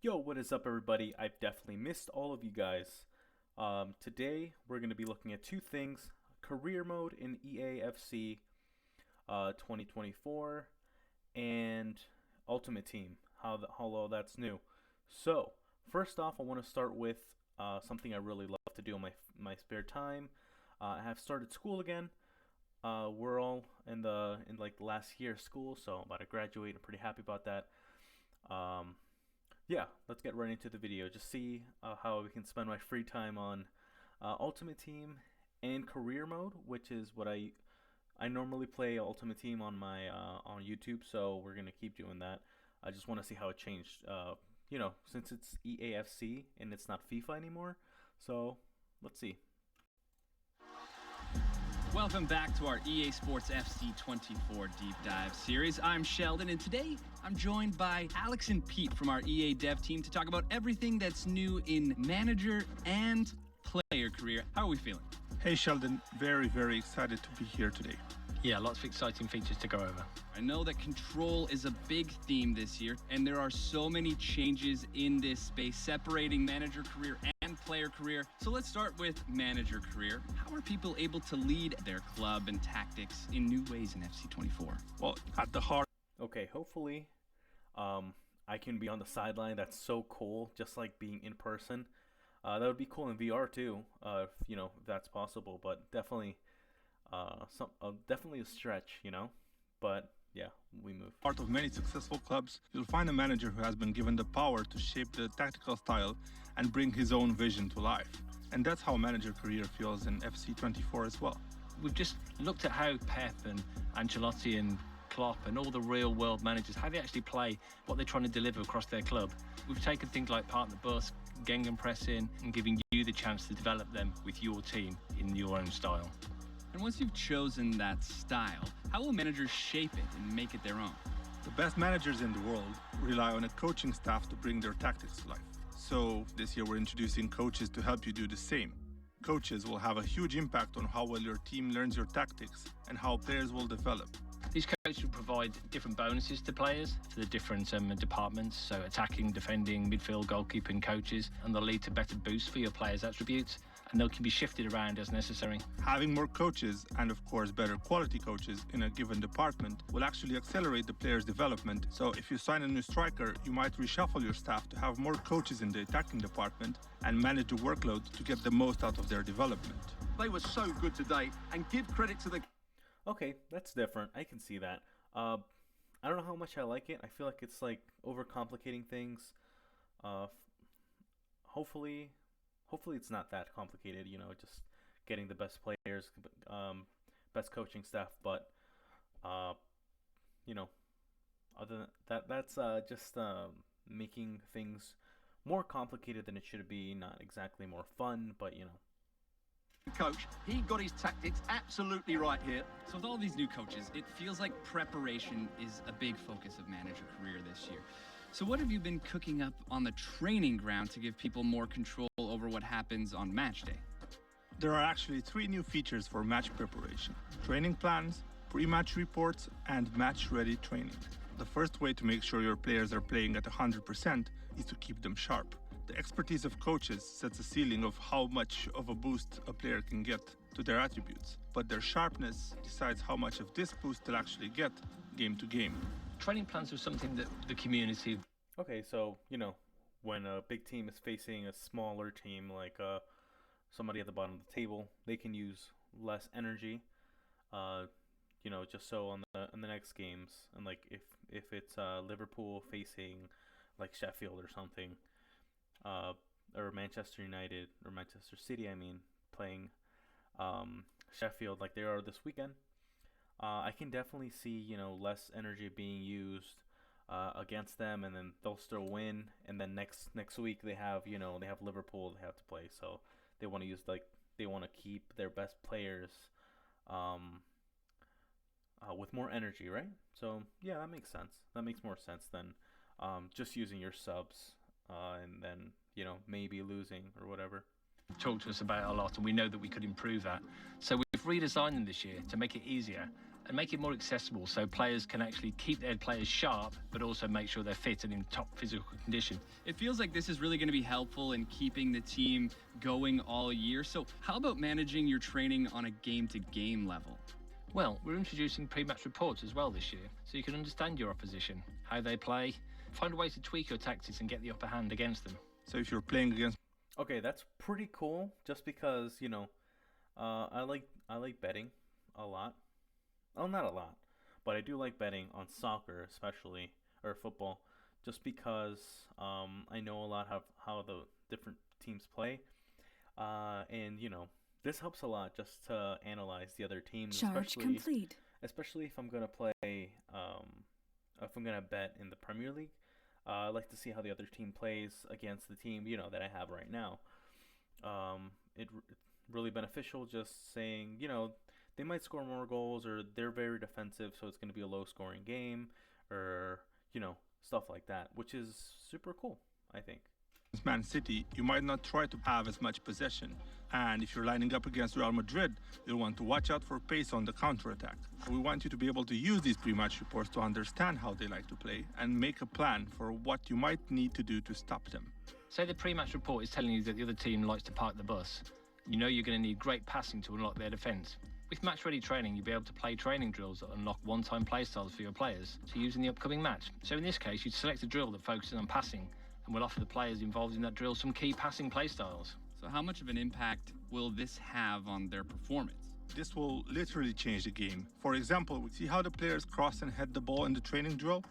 Yo, what is up, everybody? I've definitely missed all of you guys. Today, we're going to be looking at two things: career mode in EAFC 2024 and Ultimate Team, how all that's new. So, first off, I want to start with something I really love to do in my spare time. I have started school again. We're all in like the last year of school, so I'm about to graduate. I'm pretty happy about that. Um, yeah, let's get right into the video. Just see how we can spend my free time on Ultimate Team and Career Mode, which is what I normally play Ultimate Team on my on YouTube. So we're gonna keep doing that. I just want to see how it changed. Since it's EAFC and it's not FIFA anymore. So let's see. Welcome back to our EA Sports FC 24 Deep Dive series. I'm Sheldon, and today I'm joined by Alex and Pete from our EA Dev team to talk about everything that's new in manager and player career. How are we feeling? Hey Sheldon, very excited to be here today. Yeah, lots of exciting features to go over. I know that control is a big theme this year, and there are so many changes in this space separating manager career and player career. So let's start with manager career. How are people able to lead their club and tactics in new ways in FC24? Well, at the heart Okay, hopefully, I can be on the sideline. That's so cool, just like being in person. That would be cool in VR too, if that's possible. But definitely a stretch, But yeah, we move. part of many successful clubs, you'll find a manager who has been given the power to shape the tactical style and bring his own vision to life. And that's how a manager career feels in FC24 as well. We've just looked at how Pep and Ancelotti and Klopp and all the real world managers, how they actually play, what they're trying to deliver across their club. We've taken things like partner bus, gegenpressing, and giving you the chance to develop them with your team in your own style. And once you've chosen that style, how will managers shape it and make it their own? The best managers in the world rely on a coaching staff to bring their tactics to life. So this year we're introducing coaches to help you do the same. Coaches will have a huge impact on how well your team learns your tactics and how players will develop. These coaches will provide different bonuses to players for the different departments, so attacking, defending, midfield, goalkeeping coaches, and they'll lead to better boosts for your players' attributes, and they can be shifted around as necessary. Having more coaches, and of course better quality coaches in a given department, will actually accelerate the player's development. So if you sign a new striker, you might reshuffle your staff to have more coaches in the attacking department and manage the workload to get the most out of their development. They were so good today, and give credit to the Okay, that's different. I can see that. I don't know how much I like it. I feel like it's like overcomplicating things. Hopefully, it's not that complicated. Just getting the best players, best coaching staff. But you know, other than that, that's just making things more complicated than it should be. Not exactly more fun, but coach. He got his tactics absolutely right here. So with all these new coaches, it feels like preparation is a big focus of manager career this year. So what have you been cooking up on the training ground to give people more control over what happens on match day? There are actually 3 new features for match preparation: training plans, pre-match reports, and match-ready training. The first way to make sure your players are playing at 100% is to keep them sharp. The expertise of coaches sets a ceiling of how much of a boost a player can get to their attributes, but their sharpness decides how much of this boost they'll actually get game to game. Training plans are something that the community. Okay, so when a big team is facing a smaller team like somebody at the bottom of the table, they can use less energy. Just so on the next games, and like if it's Liverpool facing like Sheffield or something, or Manchester United or Manchester City, playing Sheffield like they are this weekend. I can definitely see less energy being used against them, and then they'll still win. And then next week they have Liverpool they have to play, so they want to they want to keep their best players with more energy, right? So yeah, that makes sense. That makes more sense than just using your subs and then maybe losing or whatever. Talked to us about a lot, and we know that we could improve that. So we've redesigned them this year to make it easier and make it more accessible so players can actually keep their players sharp, but also make sure they're fit and in top physical condition. It feels like this is really going to be helpful in keeping the team going all year. So how about managing your training on a game-to-game level? Well, we're introducing pre-match reports as well this year, so you can understand your opposition, how they play, find ways to tweak your tactics and get the upper hand against them. So if you're playing against... Okay, that's pretty cool. Just because, you know, I like betting a lot. Well, not a lot, but I do like betting on soccer, especially, or football, just because I know a lot of how the different teams play, and you know, this helps a lot just to analyze the other teams, Charge complete. Especially if I'm gonna play, if I'm gonna bet in the Premier League. I like to see how the other team plays against the team, you know, that I have right now. It's really beneficial just saying, you know, they might score more goals or they're very defensive, so it's going to be a low-scoring game or, you know, stuff like that, which is super cool, I think. Man City, you might not try to have as much possession. And if you're lining up against Real Madrid, you'll want to watch out for pace on the counter-attack. We want you to be able to use these pre-match reports to understand how they like to play and make a plan for what you might need to do to stop them. Say the pre-match report is telling you that the other team likes to park the bus. You know you're going to need great passing to unlock their defence. With match-ready training, you'll be able to play training drills that unlock one-time playstyles for your players to use in the upcoming match. So in this case, you'd select a drill that focuses on passing, and will offer the players involved in that drill some key passing playstyles. So how much of an impact will this have on their performance? This will literally change the game. For example, we see how the players cross and head the ball in the training drill.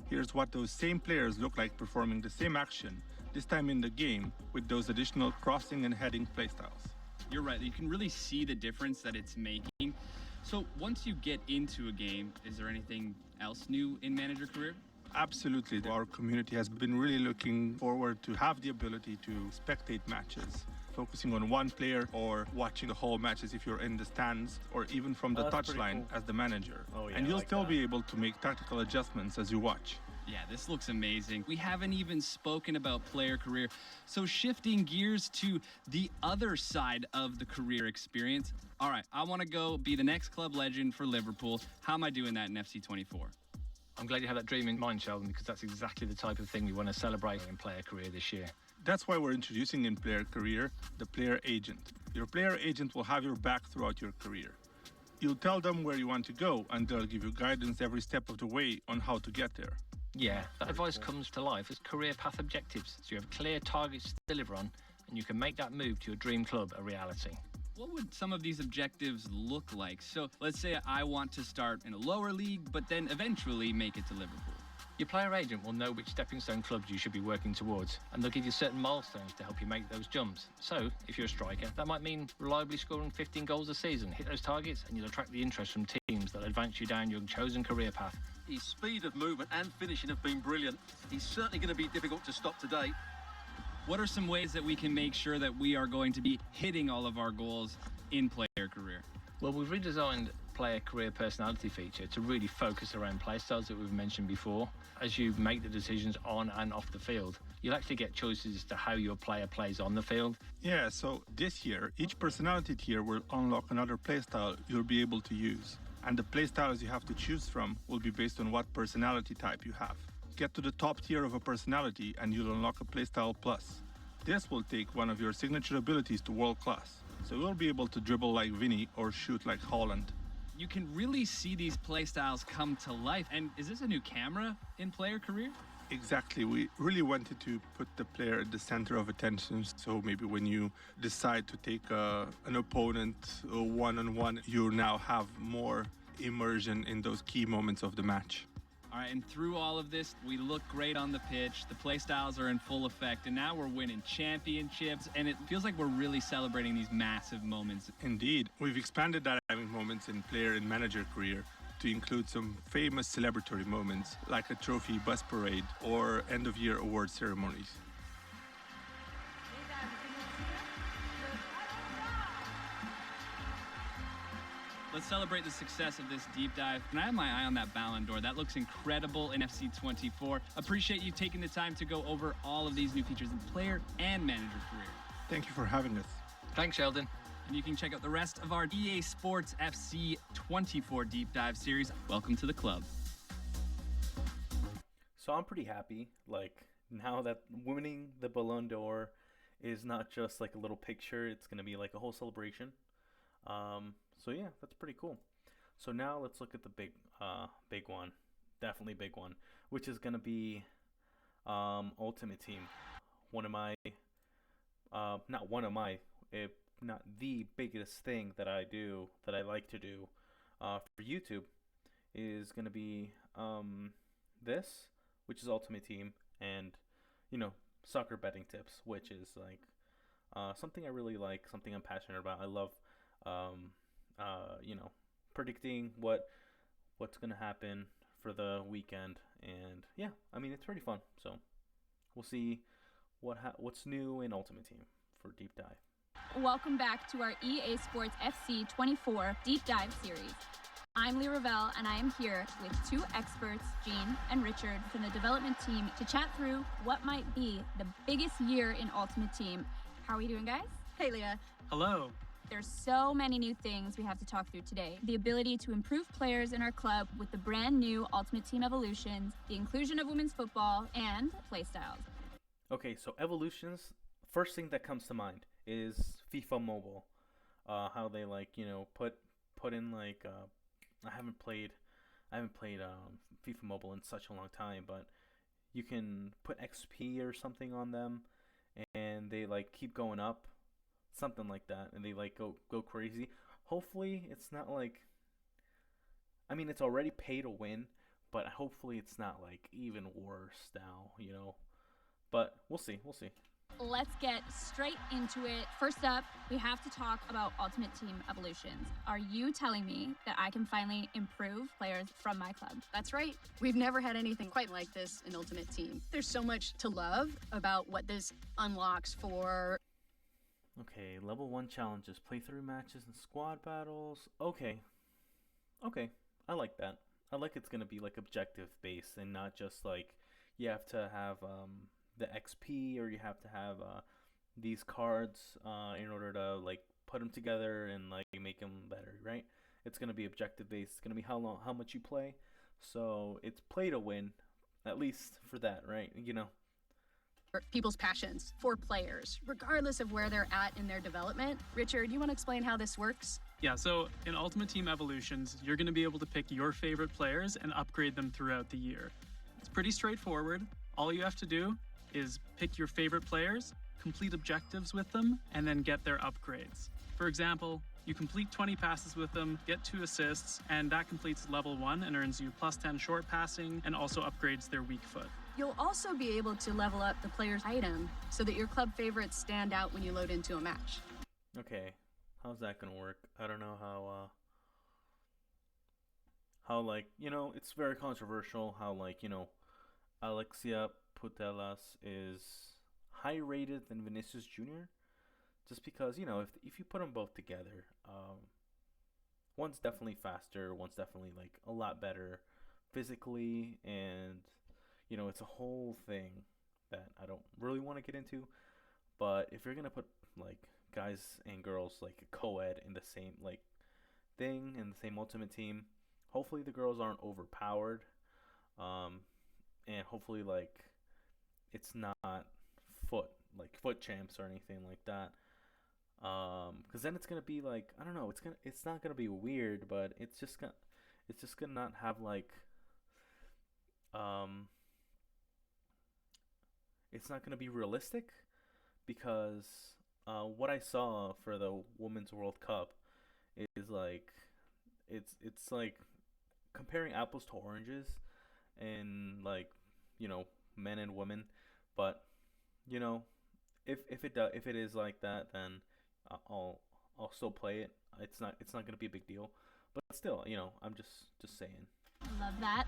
Here's what those same players look like performing the same action, this time in the game, with those additional crossing and heading playstyles. You're right, you can really see the difference that it's making. So once you get into a game, is there anything else new in manager career? Absolutely. Our community has been really looking forward to have the ability to spectate matches, focusing on one player or watching the whole matches if you're in the stands or even from the touchline cool. as the manager. Oh, yeah, and you'll like still that. be able to make tactical adjustments as you watch. Yeah, this looks amazing. We haven't even spoken about player career. So shifting gears to the other side of the career experience. All right, I want to go be the next club legend for Liverpool. How am I doing that in FC 24? I'm glad you have that dream in mind, Sheldon, because that's exactly the type of thing we want to celebrate in player career this year. That's why we're introducing in player career the player agent. Your player agent will have your back throughout your career. You'll tell them where you want to go and they'll give you guidance every step of the way on how to get there. Yeah, that advice comes to life as career path objectives, so you have clear targets to deliver on, and you can make that move to your dream club a reality. What would some of these objectives look like? So let's say I want to start in a lower league, but then eventually make it to Liverpool. Your player agent will know which stepping stone clubs you should be working towards, and they'll give you certain milestones to help you make those jumps. So, if you're a striker, that might mean reliably scoring 15 goals a season. Hit those targets, and you'll attract the interest from teams that advance you down your chosen career path. His speed of movement and finishing have been brilliant. He's certainly going to be difficult to stop today. What are some ways that we can make sure that we are going to be hitting all of our goals in player career? Well, we've redesigned player career personality feature to really focus around play styles that we've mentioned before. As you make the decisions on and off the field, you'll actually get choices as to how your player plays on the field. Yeah, so this year, each personality tier will unlock another playstyle you'll be able to use. And the playstyles you have to choose from will be based on what personality type you have. Get to the top tier of a personality and you'll unlock a playstyle plus. This will take one of your signature abilities to world class. So you'll be able to dribble like Vinny or shoot like Haaland. You can really see these play styles come to life. And is this a new camera in player career? Exactly. We really wanted to put the player at the center of attention. So maybe when you decide to take an opponent one-on-one, you now have more immersion in those key moments of the match. All right, and through all of this, we look great on the pitch. The play styles are in full effect, and now we're winning championships, and it feels like we're really celebrating these massive moments. Indeed. We've expanded that having moments in player and manager career to include some famous celebratory moments like a trophy bus parade or end-of-year award ceremonies. Let's celebrate the success of this deep dive. And I have my eye on that Ballon d'Or. That looks incredible in FC 24. Appreciate you taking the time to go over all of these new features in player and manager career. Thank you for having us. Thanks, Sheldon. And you can check out the rest of our EA Sports FC 24 Deep Dive series. Welcome to the club. So I'm pretty happy. Like, now that winning the Ballon d'Or is not just like a little picture, it's gonna be like a whole celebration. So yeah, that's pretty cool. So now let's look at the big one, definitely big one, which is gonna be Ultimate Team. One of my, not one of my, if not the biggest thing that I do, that I like to do, for YouTube, is gonna be this, which is Ultimate Team, and soccer betting tips, which is like something I really like, something I'm passionate about. I love, um, predicting what's gonna happen for the weekend, and yeah, I mean it's pretty fun. So we'll see what's new in Ultimate Team for deep dive. Welcome back to our EA Sports FC 24 Deep Dive series. I'm Lee Ravel, and I am here with two experts, Jean and Richard, from the development team to chat through what might be the biggest year in Ultimate Team. How are we doing, guys? Hey, Leah. Hello. There's so many new things we have to talk through today. The ability to improve players in our club with the brand new Ultimate Team Evolutions, the inclusion of women's football, and playstyles. Okay, so evolutions. First thing that comes to mind is FIFA Mobile. How they put in like I haven't played FIFA Mobile in such a long time, but you can put XP or something on them, and they like keep going up, something like that, and they like go crazy. Hopefully, it's not like. I mean, it's already pay to win, but hopefully it's not like even worse now. But we'll see. Let's get straight into it. First up, we have to talk about Ultimate Team Evolutions. Are you telling me that I can finally improve players from my club? That's right. We've never had anything quite like this in Ultimate Team. There's so much to love about what this unlocks for. Okay, level 1 challenges, playthrough matches and squad battles. Okay. I like that. I like it's going to be like objective based and not just like you have to have the XP, or you have to have these cards in order to like put them together and like make them better, right? It's gonna be objective based. It's gonna be how much you play. So it's play to win, at least for that, right? For people's passions for players, regardless of where they're at in their development. Richard, you want to explain how this works? Yeah, so in Ultimate Team Evolutions, you're going to be able to pick your favorite players and upgrade them throughout the year. It's pretty straightforward. All you have to do is pick your favorite players, complete objectives with them, and then get their upgrades. For example, you complete 20 passes with them, get 2 assists, and that completes level 1 and earns you +10 short passing and also upgrades their weak foot. You'll also be able to level up the player's item so that your club favorites stand out when you load into a match. Okay, how's that gonna work? I don't know how like it's very controversial how like Alexia Putellas is higher rated than Vinicius Jr. Just because if you put them both together, one's definitely faster, one's definitely like a lot better physically, and it's a whole thing that I don't really want to get into. But if you're gonna put like guys and girls like co-ed in the same like thing in the same Ultimate Team, hopefully the girls aren't overpowered, and hopefully like it's not foot champs or anything like that, because then it's gonna be like I don't know, it's not gonna be weird, but it's just gonna not have like it's not gonna be realistic, because what I saw for the Women's World Cup is like it's like comparing apples to oranges, and like men and women. But if it is like that, then I'll still play it. It's not gonna be a big deal, but still, I'm just saying. Love that.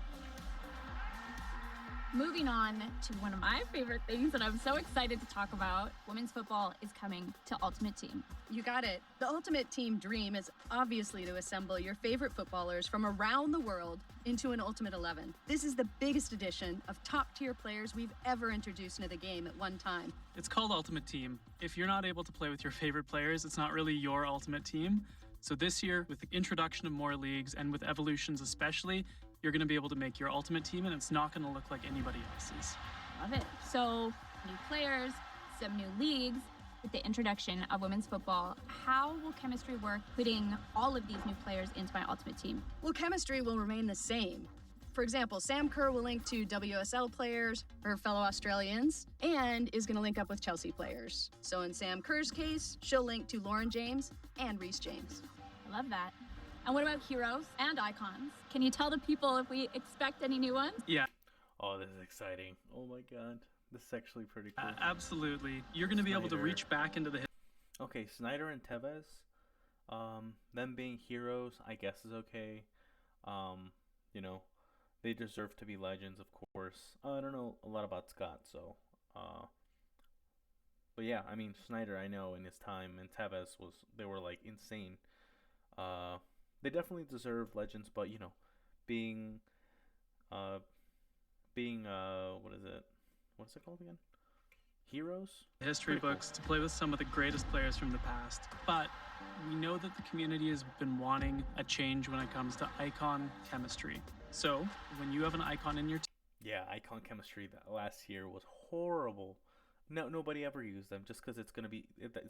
Moving on to one of my favorite things that I'm so excited to talk about, women's football is coming to Ultimate Team. You got it. The Ultimate Team dream is obviously to assemble your favorite footballers from around the world into an Ultimate 11. This is the biggest addition of top-tier players we've ever introduced into the game at one time. It's called Ultimate Team. If you're not able to play with your favorite players, it's not really your Ultimate Team. So this year, with the introduction of more leagues and with evolutions especially, you're going to be able to make your Ultimate Team, and it's not going to look like anybody else's. Love it. So, new players, some new leagues. With the introduction of women's football, how will chemistry work putting all of these new players into my Ultimate Team? Well, chemistry will remain the same. For example, Sam Kerr will link to WSL players, her fellow Australians, and is going to link up with Chelsea players. So in Sam Kerr's case, she'll link to Lauren James and Reese James. I love that. And what about heroes and icons? Can you tell the people if we expect any new ones? Yeah. Oh, this is exciting. Oh my god. This is actually pretty cool. Absolutely. You're going to be able to Snyder. reach back into the Okay, Snyder and Tevez, them being heroes, I guess is okay. You know, they deserve to be legends, of course. I don't know a lot about Scott, so, but yeah, I mean, Snyder, I know in his time, and Tevez they were like insane. They definitely deserve legends, but you know, being, what is it? What's it called again? Heroes? history Pretty cool. books to play with some of the greatest players from the past. But we know that the community has been wanting a change when it comes to icon chemistry. So when you have an icon in your team, Yeah, icon chemistry that last year was horrible. No, nobody ever used them just because it's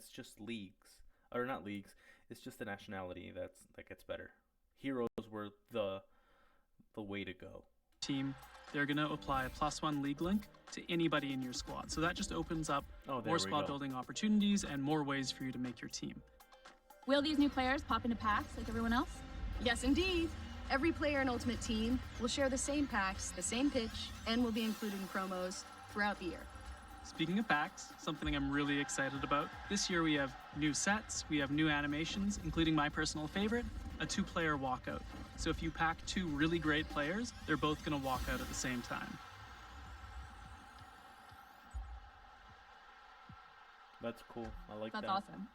just leagues, or not leagues. It's just the nationality that gets better. Heroes were the way to go. they're going to apply a +1 league link to anybody in your squad. So that just opens up Oh, there more we squad go. building opportunities and more ways for you to make your team. Will these new players pop into packs like everyone else? Yes, indeed. Every player in Ultimate Team will share the same packs, the same pitch, and will be included in promos throughout the year. Speaking of packs, something I'm really excited about. This year we have new sets, we have new animations, including my personal favorite, a 2-player walkout. So if you pack 2 really great players, they're both going to walk out at the same time. That's cool. I like That's that. awesome.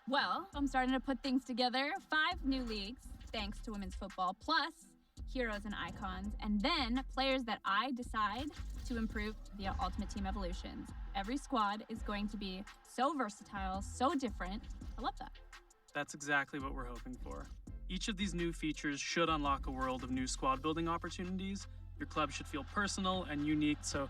Well, I'm starting to put things together. 5 new leagues, thanks to women's football, plus heroes and icons, and then players that I decide to improve via Ultimate Team Evolutions. Every squad is going to be so versatile, so different. I love that. That's exactly what we're hoping for. Each of these new features should unlock a world of new squad building opportunities. Your club should feel personal and unique, so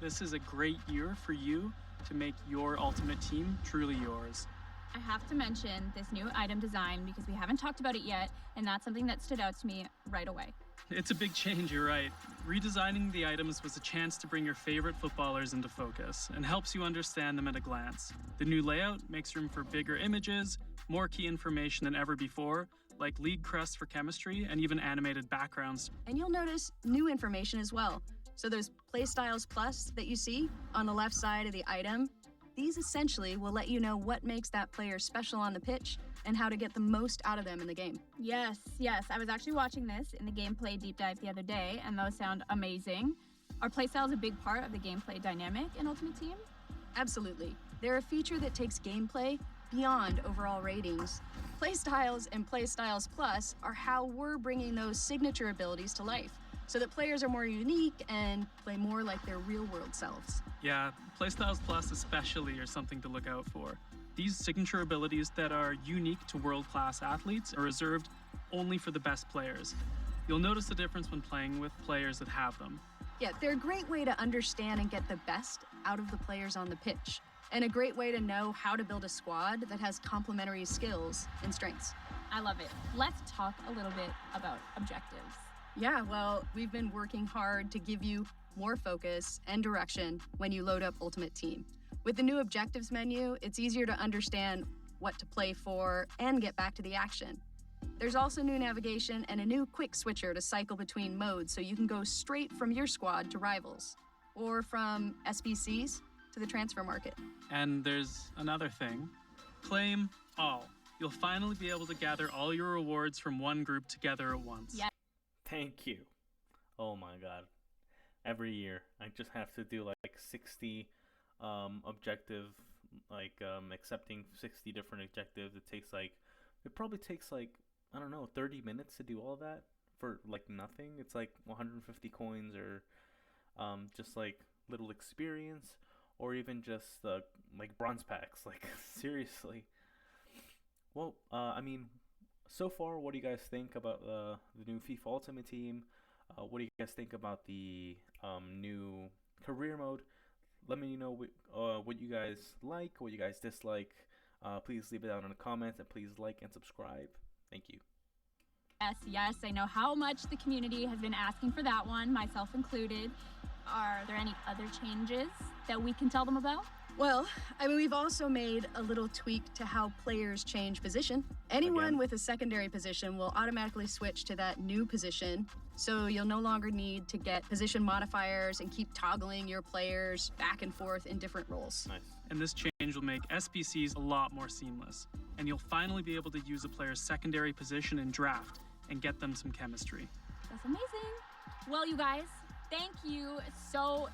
this is a great year for you to make your Ultimate Team truly yours. I have to mention this new item design because we haven't talked about it yet, and that's something that stood out to me right away. It's a big change, you're right. Redesigning the items was a chance to bring your favorite footballers into focus and helps you understand them at a glance. The new layout makes room for bigger images, more key information than ever before, like league crests for chemistry and even animated backgrounds. And you'll notice new information as well. So those Playstyles Plus that you see on the left side of the item, these essentially will let you know what makes that player special on the pitch and how to get the most out of them in the game. Yes. I was actually watching this in the gameplay deep dive the other day, and those sound amazing. Are playstyles a big part of the gameplay dynamic in Ultimate Team? Absolutely. They're a feature that takes gameplay beyond overall ratings. Playstyles and Playstyles Plus are how we're bringing those signature abilities to life, so that players are more unique and play more like their real-world selves. Yeah, Playstyles Plus especially are something to look out for. These signature abilities that are unique to world-class athletes are reserved only for the best players. You'll notice the difference when playing with players that have them. Yeah, they're a great way to understand and get the best out of the players on the pitch, and a great way to know how to build a squad that has complementary skills and strengths. I love it. Let's talk a little bit about objectives. Yeah, well, we've been working hard to give you more focus and direction when you load up Ultimate Team. With the new objectives menu, it's easier to understand what to play for and get back to the action. There's also new navigation and a new quick switcher to cycle between modes so you can go straight from your squad to rivals, or from SBCs to the transfer market. And there's another thing. Claim all. You'll finally be able to gather all your rewards from one group together at once. Yeah. Thank you. Oh my god. every year. I just have to do like 60 objective, like accepting 60 different objectives. It probably takes like, I don't know, 30 minutes to do all that for like nothing. It's like 150 coins or just like little experience, or even just like bronze packs. Like seriously. Well, I mean, so far, what do you guys think about the new FIFA Ultimate Team? What do you guys think about the new career mode? Let me know what you guys like, what you guys dislike. Please leave it down in the comments, and please like and subscribe. Thank you. Yes, yes, I know how much the community has been asking for that one, myself included. Are there any other changes that we can tell them about? Well, I mean, we've also made a little tweak to how players change position. Anyone Again? with a secondary position will automatically switch to that new position, so you'll no longer need to get position modifiers and keep toggling your players back and forth in different roles. Nice. And this change will make SBCs a lot more seamless. And you'll finally be able to use a player's secondary position in draft and get them some chemistry. That's amazing. Well, you guys, thank you so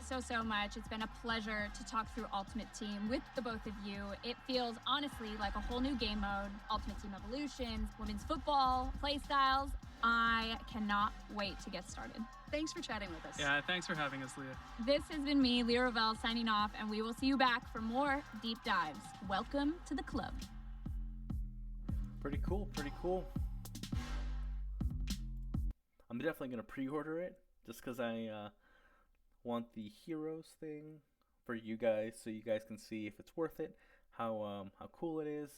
much. It's been a pleasure to talk through Ultimate Team with the both of you. It feels honestly like a whole new game mode, Ultimate Team Evolutions, women's football, play styles. I cannot wait to get started. Thanks for chatting with us. Yeah, thanks for having us, Leah. This has been me, Leah Ravel, signing off, and we will see you back for more deep dives. Welcome to the club. Pretty cool, pretty cool. I'm definitely going to pre-order it just because I want the heroes thing for you guys, so you guys can see if it's worth it, how cool it is.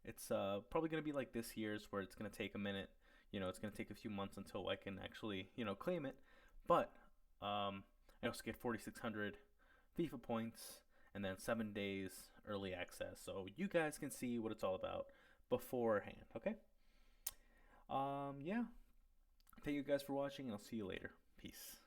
It's probably going to be like this year's, where it's going to take a minute. You know, it's going to take a few months until I can actually, claim it. But I also get 4,600 FIFA points and then 7 days early access, so you guys can see what it's all about beforehand. Okay. Yeah. Thank you guys for watching, and I'll see you later. Peace.